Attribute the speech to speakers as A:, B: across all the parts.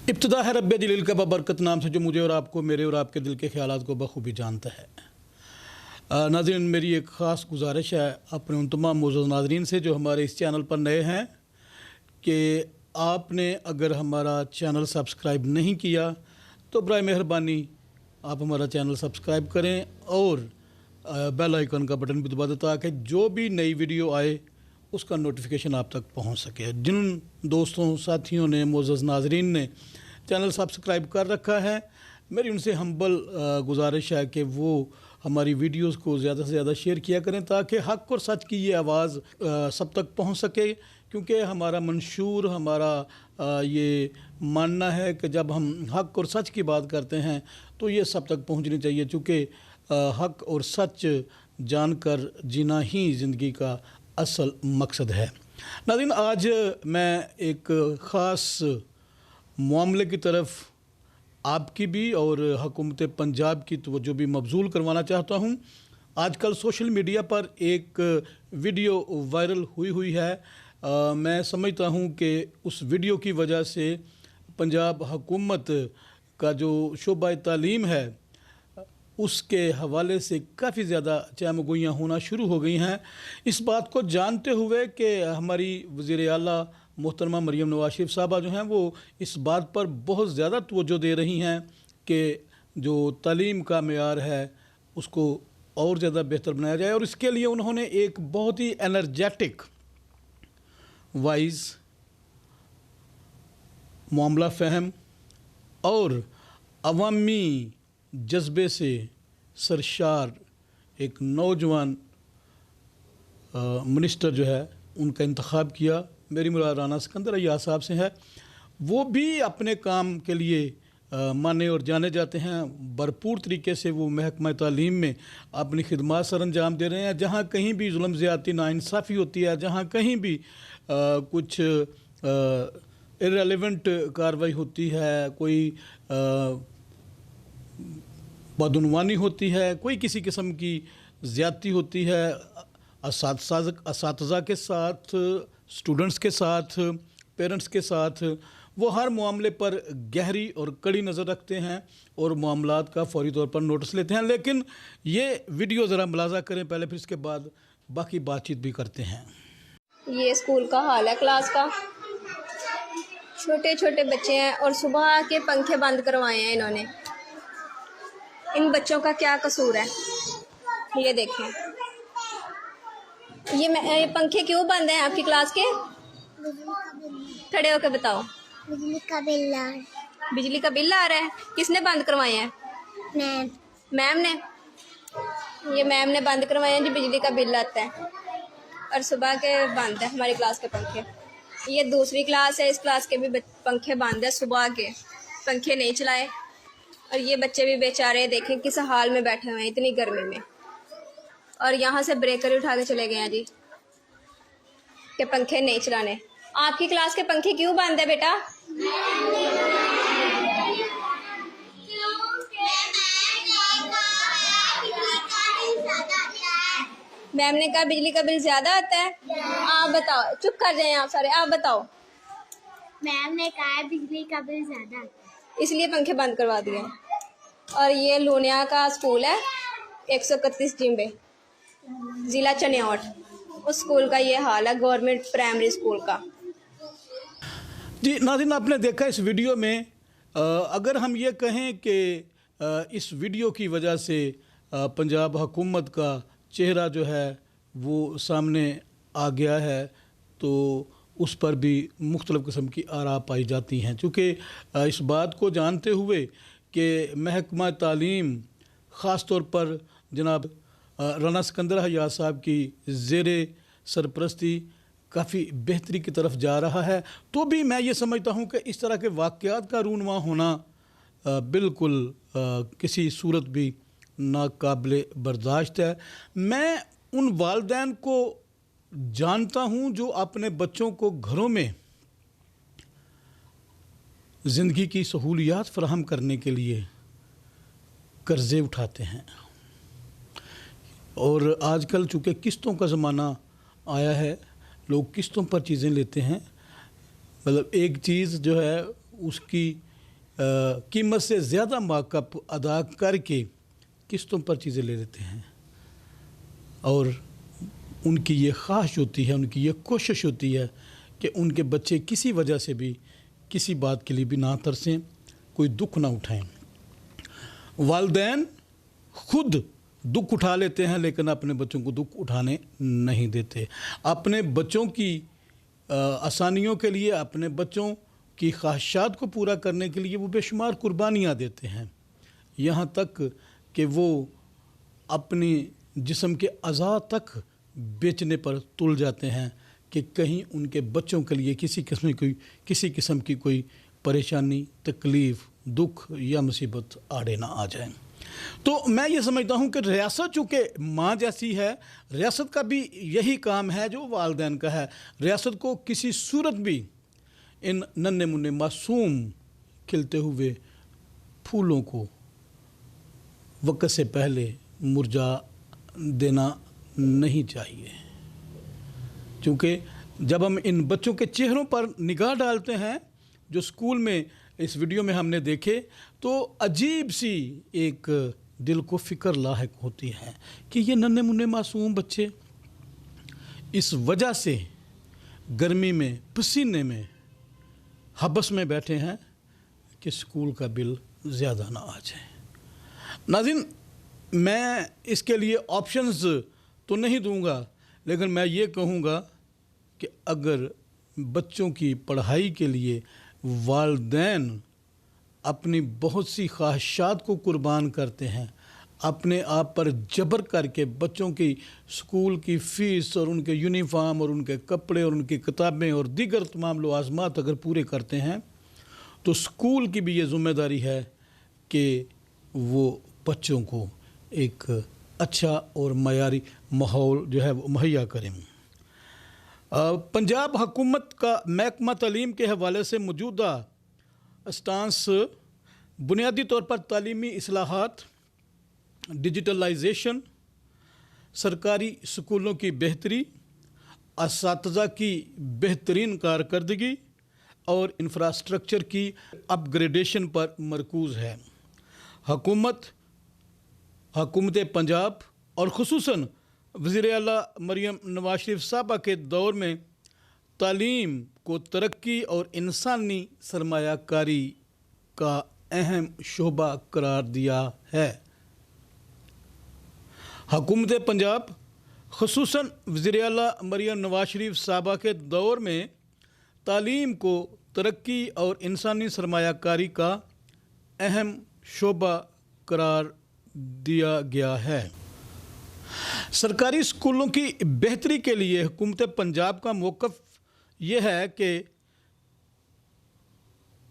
A: इब्तिदा है रब्बे जलील का बबरकत नाम से जो मुझे और आपको, मेरे और आपके दिल के ख्यालात को बखूबी जानता है। नाज़रीन, मेरी एक ख़ास गुजारिश है अपने उन तमाम मोअज़्ज़ज़ नाज़रीन से जो हमारे इस चैनल पर नए हैं कि आपने अगर हमारा चैनल सब्सक्राइब नहीं किया तो बराए मेहरबानी आप हमारा चैनल सब्सक्राइब करें और बेल आइकन का बटन भी दबा दें ताकि जो भी नई वीडियो आए उसका नोटिफिकेशन आप तक पहुंच सके। जिन दोस्तों साथियों ने, मोअज़्ज़ज़ नाज़रीन ने चैनल सब्सक्राइब कर रखा है, मेरी उनसे हम्बल गुजारिश है कि वो हमारी वीडियोस को ज़्यादा से ज़्यादा शेयर किया करें ताकि हक़ और सच की ये आवाज़ सब तक पहुंच सके। क्योंकि हमारा मंशूर, हमारा ये मानना है कि जब हम हक़ और सच की बात करते हैं तो ये सब तक पहुंचनी चाहिए, चूँकि हक़ और सच जानकर जीना ही ज़िंदगी का असल मकसद है। नाज़रीन, आज मैं एक ख़ास मामले की तरफ आपकी भी और हुकूमत पंजाब की तवज्जो भी मबज़ूल करवाना चाहता हूँ। आजकल सोशल मीडिया पर एक वीडियो वायरल हुई है। मैं समझता हूँ कि उस वीडियो की वजह से पंजाब हुकूमत का जो शोबा तालीम है उसके हवाले से काफ़ी ज़्यादा चहमगोइयाँ होना शुरू हो गई हैं। इस बात को जानते हुए कि हमारी वज़ीर आला मोहतरमा मरियम नवाज़ शरीफ साहबा जो हैं वो इस बात पर बहुत ज़्यादा तवज्जो दे रही हैं कि जो तालीम का मेयार है उसको और ज़्यादा बेहतर बनाया जाए, और इसके लिए उन्होंने एक बहुत ही एनर्जेटिक वाइज मामला फ़हम और अवामी जज्बे से सरशार एक नौजवान मिनिस्टर जो है उनका इंतखाब किया। मेरी मुराद राना सिकंदर अय्याज साहब से है। वो भी अपने काम के लिए माने और जाने जाते हैं। भरपूर तरीके से वो महकमा तालीम में अपनी खिदमत सर अंजाम दे रहे हैं। जहाँ कहीं भी जुल्म ज़्यादती नाइंसाफ़ी होती है, जहाँ कहीं भी कुछ इररेलेवेंट कार्रवाई होती है, कोई बदउनवानी होती है, कोई किसी किस्म की ज़्यादती होती है असातिज़ा के साथ, स्टूडेंट्स के साथ, पेरेंट्स के साथ, वो हर मामले पर गहरी और कड़ी नज़र रखते हैं और मामलात का फौरी तौर पर नोटिस लेते हैं। लेकिन ये वीडियो ज़रा मुलाज़ा करें पहले, फिर इसके बाद बाकी बातचीत भी करते हैं।
B: ये स्कूल का हाल है क्लास का। छोटे छोटे बच्चे हैं और सुबह के पंखे बंद करवाए हैं इन्होंने। इन बच्चों का क्या कसूर है? ये देखें, ये पंखे क्यों बंद हैं आपकी क्लास के? खड़े होकर बताओ।
C: बिजली का बिल आ रहा है।
B: बिजली का बिल आ रहा है? किसने बंद करवाए हैं? मैम ने। ये मैम ने बंद करवाए हैं जी, बिजली का बिल आता है और सुबह के बंद है हमारी क्लास के पंखे। ये दूसरी क्लास है, इस क्लास के भी पंखे बंद है, सुबह के पंखे नहीं चलाए। और ये बच्चे भी बेचारे देखें किस हाल में बैठे हुए हैं इतनी गर्मी में, और यहाँ से ब्रेकर उठा के चले गए हैं जी कि पंखे नहीं चलाने। आपकी क्लास के पंखे क्यों बंद है बेटा? मैम ने कहा बिजली का बिल ज़्यादा आता है। आप बताओ, चुप कर जाएं आप सारे, आप बताओ।
C: मैम ने कहा बिजली का बिल ज़्यादा आता है,
B: इसलिए पंखे बंद करवा दिए। और ये लूनिया का स्कूल है, 131 जिम्बे, ज़िला चनियाट। उस स्कूल का ये हाल है, गवर्नमेंट प्राइमरी स्कूल का।
A: जी नाज़रीन, आपने देखा इस वीडियो में, अगर हम ये कहें कि इस वीडियो की वजह से पंजाब हुकूमत का चेहरा जो है वो सामने आ गया है तो उस पर भी मुख्तलिफ़ किस्म की आरा पाई जाती हैं। चूँकि इस बात को जानते हुए कि महकमा तालीम ख़ास तौर पर जनाब राना सिकंदर अय्याज साहब की ज़ेरे सरपरस्ती काफ़ी बेहतरी की तरफ जा रहा है, तो भी मैं ये समझता हूँ कि इस तरह के वाक़यात का रूनुमा होना बिल्कुल किसी सूरत भी नाकाबिले बर्दाश्त है। मैं उन वालिदैन को जानता हूँ जो अपने बच्चों को घरों में ज़िंदगी की सहूलियात फ़राहम करने के लिए कर्ज़े उठाते हैं, और आजकल चूँकि किस्तों का ज़माना आया है, लोग किस्तों पर चीज़ें लेते हैं। मतलब एक चीज़ जो है उसकी कीमत से ज़्यादा मार्कअप अदा करके किस्तों पर चीज़ें ले लेते हैं और उनकी ये ख्वाहिश होती है, उनकी ये कोशिश होती है कि उनके बच्चे किसी वजह से भी किसी बात के लिए भी ना तरसें, कोई दुख ना उठाएं। वालिदैन खुद दुख उठा लेते हैं लेकिन अपने बच्चों को दुख उठाने नहीं देते। अपने बच्चों की आसानियों के लिए, अपने बच्चों की ख्वाहिशात को पूरा करने के लिए वो बेशुमार कुर्बानियाँ देते हैं, यहाँ तक कि वो अपनी जिस्म के अज़ा तक बेचने पर तुल जाते हैं कि कहीं उनके बच्चों के लिए किसी किस्म की कोई परेशानी, तकलीफ़, दुख या मुसीबत आड़े ना आ जाए। तो मैं ये समझता हूँ कि रियासत चूँकि माँ जैसी है, रियासत का भी यही काम है जो वालिदैन का है। रियासत को किसी सूरत भी इन नन्हे मुन्ने मासूम खिलते हुए फूलों को वक्त से पहले मुरझा देना नहीं चाहिए, क्योंकि जब हम इन बच्चों के चेहरों पर निगाह डालते हैं जो स्कूल में इस वीडियो में हमने देखे, तो अजीब सी एक दिल को फ़िक्र लाहिक होती है कि ये नन्हे मुन्ने मासूम बच्चे इस वजह से गर्मी में, पसीने में, हबस में बैठे हैं कि स्कूल का बिल ज़्यादा ना आ जाए। नाज़रीन, मैं इसके लिए ऑप्शंस तो नहीं दूंगा, लेकिन मैं ये कहूँगा कि अगर बच्चों की पढ़ाई के लिए वालिदैन अपनी बहुत सी ख्वाहिशात को कुर्बान करते हैं, अपने आप पर जबर करके बच्चों की स्कूल की फ़ीस और उनके यूनिफॉर्म और उनके कपड़े और उनकी किताबें और दीगर तमाम लवाज़मात अगर पूरे करते हैं, तो स्कूल की भी ये ज़िम्मेदारी है कि वो बच्चों को एक अच्छा और मयारी माहौल जो है वो मुहैया करें। पंजाब हुकूमत का महकमा तालीम के हवाले से मौजूदा स्टांस बुनियादी तौर पर तालीमी इस्लाहात, डिजिटलाइजेशन, सरकारी स्कूलों की बेहतरी, असातिज़ा की बेहतरीन कारकर्दगी और इंफ्रास्ट्रक्चर की अपग्रेडेशन पर मरकूज़ है। हुकूमत पंजाब और ख़ुसूसन वज़ीर आला मरियम नवाज शरीफ साहबा के दौर में तालीम को तरक्की और इंसानी सरमायाकारी का अहम शोबा करार दिया है। हुकूमत पंजाब ख़ुसूसन वज़ीर आला मरियम नवाज शरीफ साहबा के दौर में तालीम को तरक्की और इंसानी सरमायाकारी का अहम शोबा करार दिया गया है। सरकारी स्कूलों की बेहतरी के लिए हुकूमत पंजाब का मौक़िफ़ ये है कि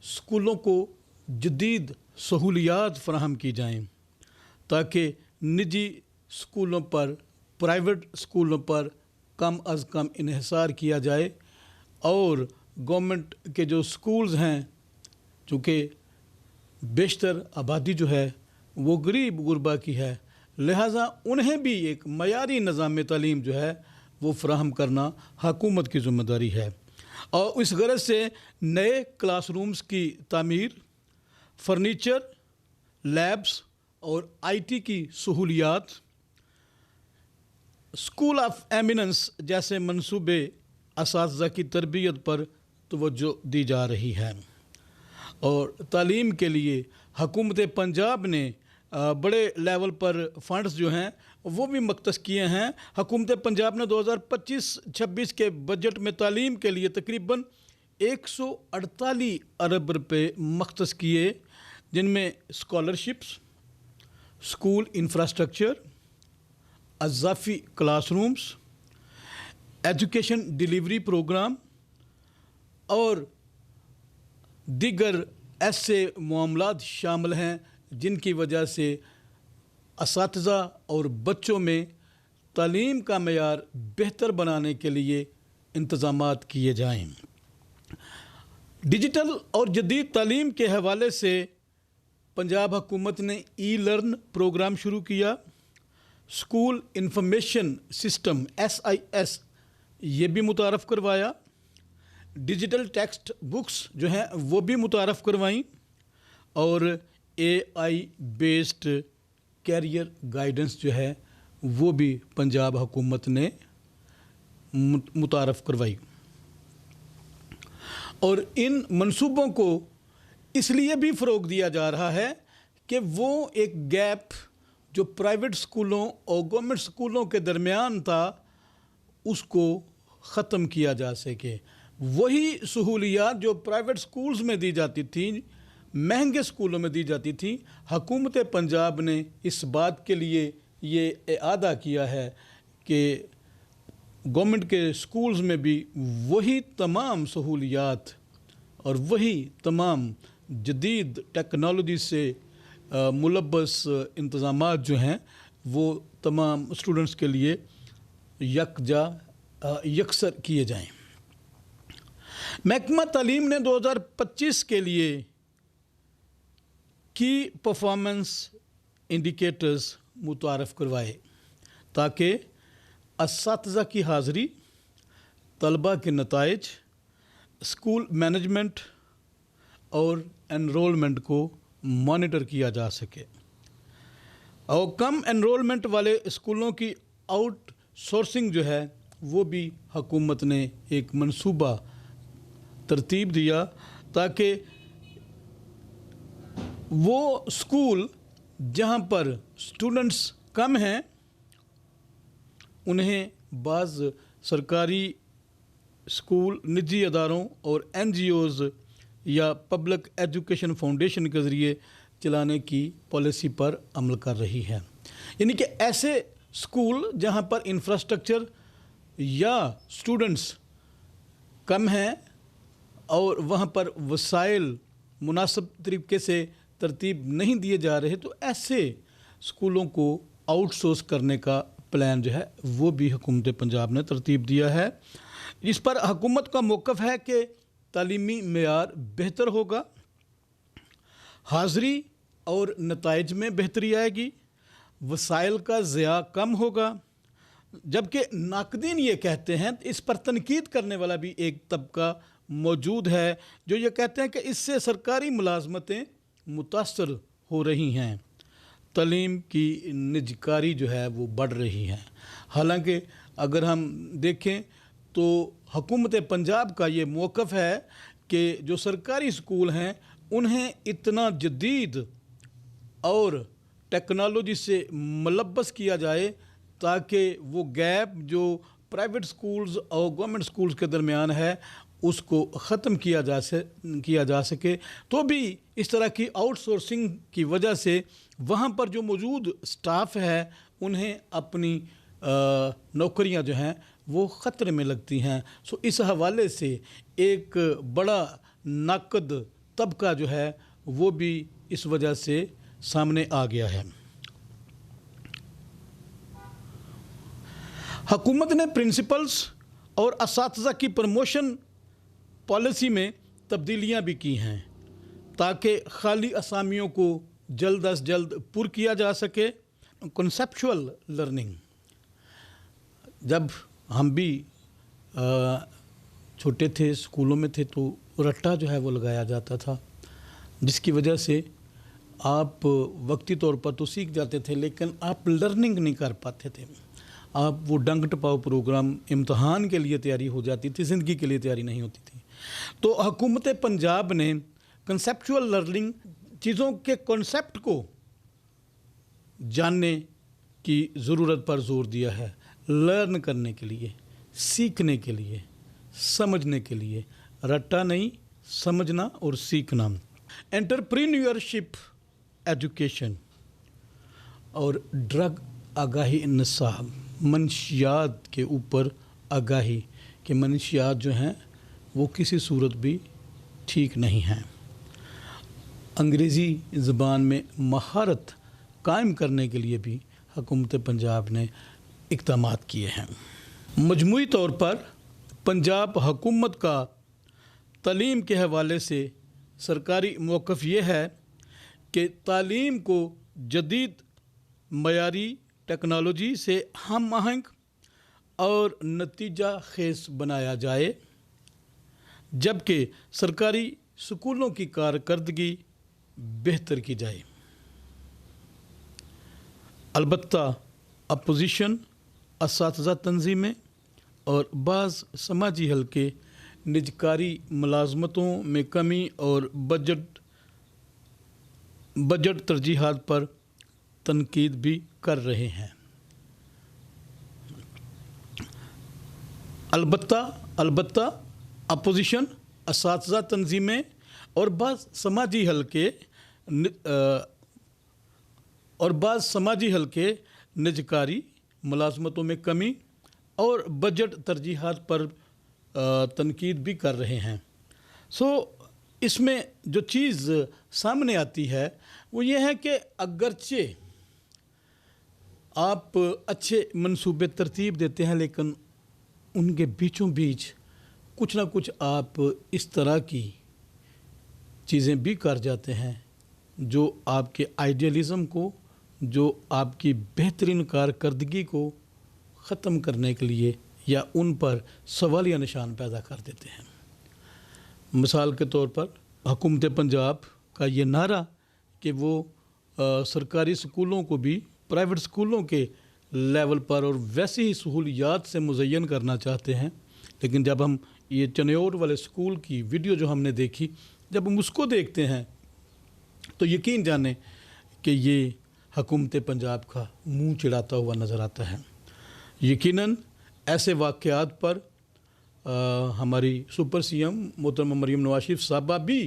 A: स्कूलों को जदीद सहूलियात फ़राहम की जाएं ताकि निजी स्कूलों पर, प्राइवेट स्कूलों पर कम अज़ कम इन्हिसार किया जाए और गवर्नमेंट के जो स्कूल्स हैं, चूँकि बेशतर आबादी जो है वो गरीब गुरबा की है, लिहाजा उन्हें भी एक मयारी निज़ाम तालीम जो है वो फ़राहम करना हुकूमत की ज़िम्मेदारी है। और इस गरज से नए क्लासरूम्स की तामीर, फर्नीचर, लैब्स और IT की सहूलियात, स्कूल ऑफ एमिनेंस जैसे मंसूबे असातिज़ा की तरबियत पर तवज्जो दी जा रही है। और तालीम के लिए हुकूमत पंजाब ने बड़े लेवल पर फ़ंड्स जो हैं वो भी मख्तस किए हैं। हुकूमत पंजाब ने 2025-26 के बजट में तालीम के लिए तकरीबन 148 अरब रुपए मख्तस किए, जिनमें स्कॉलरशिप्स, स्कूल इंफ्रास्ट्रक्चर, अज़ाफ़ी क्लासरूम्स, एजुकेशन डिलीवरी प्रोग्राम और दीगर ऐसे मामलात शामिल हैं जिनकी वजह से असातिज़ा और बच्चों में तालीम का मयार बेहतर बनाने के लिए इंतज़ामात किए जाएं। डिजिटल और जदीद तालीम के हवाले से पंजाब हुकूमत ने ई-लर्न प्रोग्राम शुरू किया। स्कूल इंफॉर्मेशन सिस्टम SIS ये भी मुतारफ़ करवाया। डिजिटल टेक्स्ट बुक्स जो हैं वो भी मुतारफ़ करवाईं اور AI بیسڈ کیریئر گائیڈنس جو ہے وہ بھی پنجاب حکومت نے متعارف کروائی. اور ان منصوبوں کو اس لیے بھی فروغ دیا جا رہا ہے کہ وہ ایک گیپ جو پرائیویٹ سکولوں اور گورنمنٹ سکولوں کے درمیان تھا اس کو ختم کیا جا سکے. وہی سہولیات جو پرائیویٹ سکولز میں دی جاتی تھیں، مہنگے سکولوں میں دی جاتی تھیں، حکومت پنجاب نے اس بات کے لیے یہ اعادہ کیا ہے کہ گورنمنٹ کے سکولز میں بھی وہی تمام سہولیات اور وہی تمام جدید ٹیکنالوجی سے ملبس انتظامات جو ہیں وہ تمام اسٹوڈنٹس کے لیے یکسر کیے جائیں. محکمہ تعلیم نے 2025 کے لیے کی پرفارمنس انڈیکیٹرز متعارف کروائے تاکہ اساتذہ کی حاضری، طلباء کے نتائج، اسکول مینجمنٹ اور انرولمنٹ کو مانیٹر کیا جا سکے. اور کم انرولمنٹ والے اسکولوں کی آؤٹ سورسنگ جو ہے وہ بھی حکومت نے ایک منصوبہ ترتیب دیا تاکہ وہ اسکول جہاں پر اسٹوڈنٹس کم ہیں انہیں بعض سرکاری اسکول، نجی اداروں اور NGOز یا پبلک ایجوکیشن فاؤنڈیشن کے ذریعے چلانے کی پالیسی پر عمل کر رہی ہے. یعنی کہ ایسے اسکول جہاں پر انفراسٹرکچر یا اسٹوڈنٹس کم ہیں اور وہاں پر وسائل مناسب طریقے سے ترتیب نہیں دیے جا رہے، تو ایسے اسکولوں کو آؤٹ سورس کرنے کا پلان جو ہے وہ بھی حکومت پنجاب نے ترتیب دیا ہے. اس پر حکومت کا موقف ہے کہ تعلیمی معیار بہتر ہوگا، حاضری اور نتائج میں بہتری آئے گی، وسائل کا ضیاع کم ہوگا. جبکہ ناقدین یہ کہتے ہیں، اس پر تنقید کرنے والا بھی ایک طبقہ موجود ہے جو یہ کہتے ہیں کہ اس سے سرکاری ملازمتیں متاثر ہو رہی ہیں، تعلیم کی نجکاری جو ہے وہ بڑھ رہی ہے. حالانکہ اگر ہم دیکھیں تو حکومت پنجاب کا یہ موقف ہے کہ جو سرکاری سکول ہیں انہیں اتنا جدید اور ٹیکنالوجی سے ملبس کیا جائے تاکہ وہ گیپ جو پرائیویٹ سکولز اور گورنمنٹ سکولز کے درمیان ہے اس کو ختم کیا جا سکے. تو بھی اس طرح کی آؤٹ سورسنگ کی وجہ سے وہاں پر جو موجود سٹاف ہے انہیں اپنی نوکریاں جو ہیں وہ خطرے میں لگتی ہیں. سو اس حوالے سے ایک بڑا ناقد طبقہ جو ہے وہ بھی اس وجہ سے سامنے آ گیا ہے. حکومت نے پرنسپلز اور اساتذہ کی پروموشن پالیسی میں تبدیلیاں بھی کی ہیں تاکہ خالی اسامیوں کو جلد از جلد پر کیا جا سکے. کنسیپچول لرننگ، جب ہم بھی چھوٹے تھے اسکولوں میں تھے تو رٹا جو ہے وہ لگایا جاتا تھا جس کی وجہ سے آپ وقتی طور پر تو سیکھ جاتے تھے لیکن آپ لرننگ نہیں کر پاتے تھے. آپ وہ ڈنگ ٹپاؤ پروگرام امتحان کے لیے تیاری ہو جاتی تھی، زندگی کے لیے تیاری نہیں ہوتی تھی. تو حکومت پنجاب نے کنسیپچول لرننگ، چیزوں کے کنسیپٹ کو جاننے کی ضرورت پر زور دیا ہے، لرن کرنے کے لیے، سیکھنے کے لیے، سمجھنے کے لیے، رٹا نہیں، سمجھنا اور سیکھنا. انٹرپرینیورشپ ایجوکیشن اور ڈرگ آگاہی نصاب، منشیات کے اوپر آگاہی کہ منشیات جو ہیں وہ کسی صورت بھی ٹھیک نہیں ہیں. انگریزی زبان میں مہارت قائم کرنے کے لیے بھی حکومت پنجاب نے اقدامات کیے ہیں. مجموعی طور پر پنجاب حکومت کا تعلیم کے حوالے سے سرکاری موقف یہ ہے کہ تعلیم کو جدید معیاری ٹیکنالوجی سے ہم آہنگ اور نتیجہ خیز بنایا جائے، جبکہ سرکاری سکولوں کی کارکردگی बेहतर की जाए। अलबत्ता अपोजिशन, असातिज़ा तंजीमें और बाज़ समाजी हल्के निजकारी मुलाजमतों में कमी और बजट तरजीहात पर तनकीद भी कर रहे हैं। अलबत्ता अपोजिशन, असातिज़ा तंजीमें और बाज़ समाजी हल्के निजकारी मुलाजमतों में कमी और बजट तरजीहात पर तनकीद भी कर रहे हैं। इसमें जो चीज़ सामने आती है वो ये है कि अगरचे आप अच्छे मंसूबे तरतीब देते हैं, लेकिन उनके बीचों बीच कुछ ना कुछ आप इस तरह की चीज़ें भी कर जाते हैं जो आपके आइडियलिज़म को, जो आपकी बेहतरीन कारकर्दगी को ख़त्म करने के लिए या उन पर सवालिया निशान पैदा कर देते हैं। मिसाल के तौर पर हुकूमत पंजाब का ये नारा कि वो सरकारी स्कूलों को भी प्राइवेट स्कूलों के लेवल पर और वैसी ही सहूलियात से मुज़य्यन करना चाहते हैं, लेकिन जब हम ये चन्योर वाले स्कूल की वीडियो जो हमने देखी, जब हम उसको देखते हैं तो यकीन जाने कि ये हुकूमत पंजाब का मुंह चिढ़ाता हुआ नज़र आता है। यकीनन ऐसे वाक़यात पर हमारी सुपर सीएम मोहतरमा मरीम नवाज शरीफ साहबा भी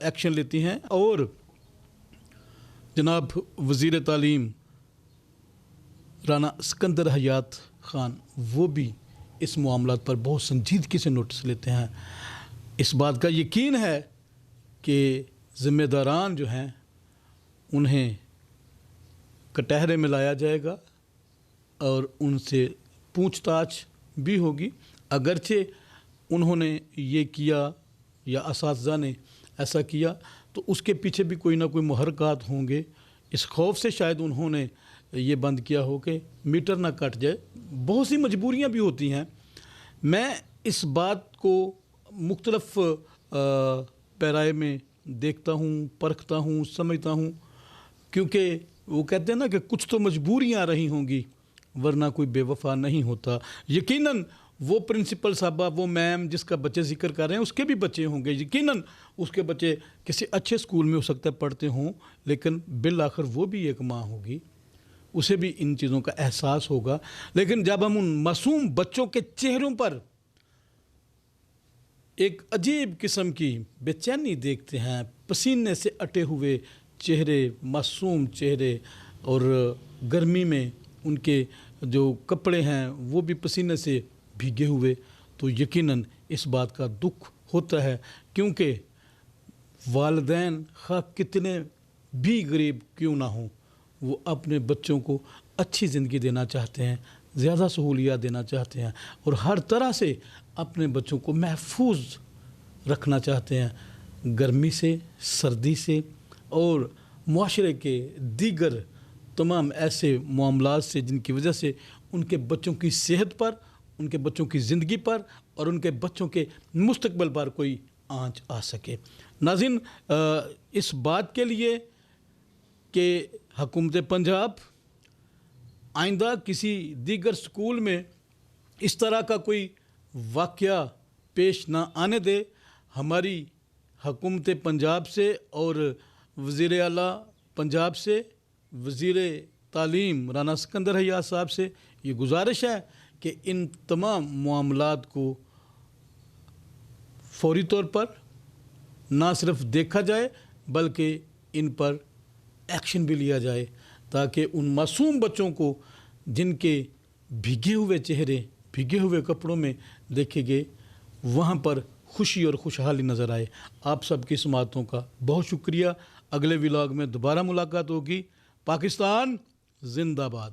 A: एक्शन लेती हैं और जनाब वज़ीर तालीम राना सिकंदर हयात ख़ान वो भी इस मामलात पर बहुत संजीदगी से नोटिस लेते हैं। इस बात का यकीन है कि ज़िम्मेदारान जो हैं उन्हें कटहरे में लाया जाएगा और उनसे पूछताछ भी होगी। अगरचे उन्होंने ये किया या असातिज़ा ने ऐसा किया तो उसके पीछे भी कोई ना कोई मुहर्रकात होंगे। इस खौफ से शायद उन्होंने ये बंद किया हो कि मीटर ना कट जाए। बहुत सी मजबूरियां भी होती हैं। मैं इस बात को मुख्तलफ पैराए में देखता हूँ, परखता हूँ, समझता हूँ, क्योंकि वो कहते हैं ना कि कुछ तो मजबूरियां रही होंगी वरना कोई बेवफा नहीं होता। यकीनन वो प्रिंसिपल साहबा, वो मैम जिसका बच्चे जिक्र कर रहे हैं उसके भी बच्चे होंगे, यकीनन उसके बच्चे किसी अच्छे स्कूल में हो सकता है पढ़ते हों, लेकिन बिल आखिर वो भी एक माँ होगी, उसे भी इन चीज़ों का एहसास होगा। लेकिन जब हम उन मासूम बच्चों के चेहरों पर एक अजीब किस्म की बेचैनी देखते हैं, पसीने से अटे हुए चेहरे, मासूम चेहरे, और गर्मी में उनके जो कपड़े हैं वो भी पसीने से भीगे हुए, तो यकीनन इस बात का दुख होता है। क्योंकि वालिदैन खा कितने भी गरीब क्यों ना हों, वो अपने बच्चों को अच्छी ज़िंदगी देना चाहते हैं, ज़्यादा सहूलियात देना चाहते हैं और हर तरह से अपने बच्चों को महफूज रखना चाहते हैं गर्मी से, सर्दी से और मुआशरे के दीगर तमाम ऐसे मामलात से जिनकी वजह से उनके बच्चों की सेहत पर, उनके बच्चों की ज़िंदगी पर और उनके बच्चों के मुस्तकबिल पर कोई आंच आ सके। नाज़रीन, इस बात के लिए कि हुकूमत पंजाब आइंदा किसी दीगर स्कूल में इस तरह का कोई वाक़या पेश ना आने दे, हमारी हुकूमत पंजाब से और वज़ीर आला पंजाब से, वज़ीर तालीम राना सिकंदर हयात साहब से ये गुजारिश है कि इन तमाम मामलात को फौरी तौर पर ना सिर्फ देखा जाए बल्कि इन पर एक्शन भी लिया जाए, ताकि उन मासूम बच्चों को जिनके भीगे हुए चेहरे, भीगे हुए कपड़ों में देखे गए, वहाँ पर खुशी और खुशहाली नज़र आए। आप सबकी समातों का बहुत शुक्रिया। अगले व्लॉग में दोबारा मुलाकात होगी। पाकिस्तान जिंदाबाद।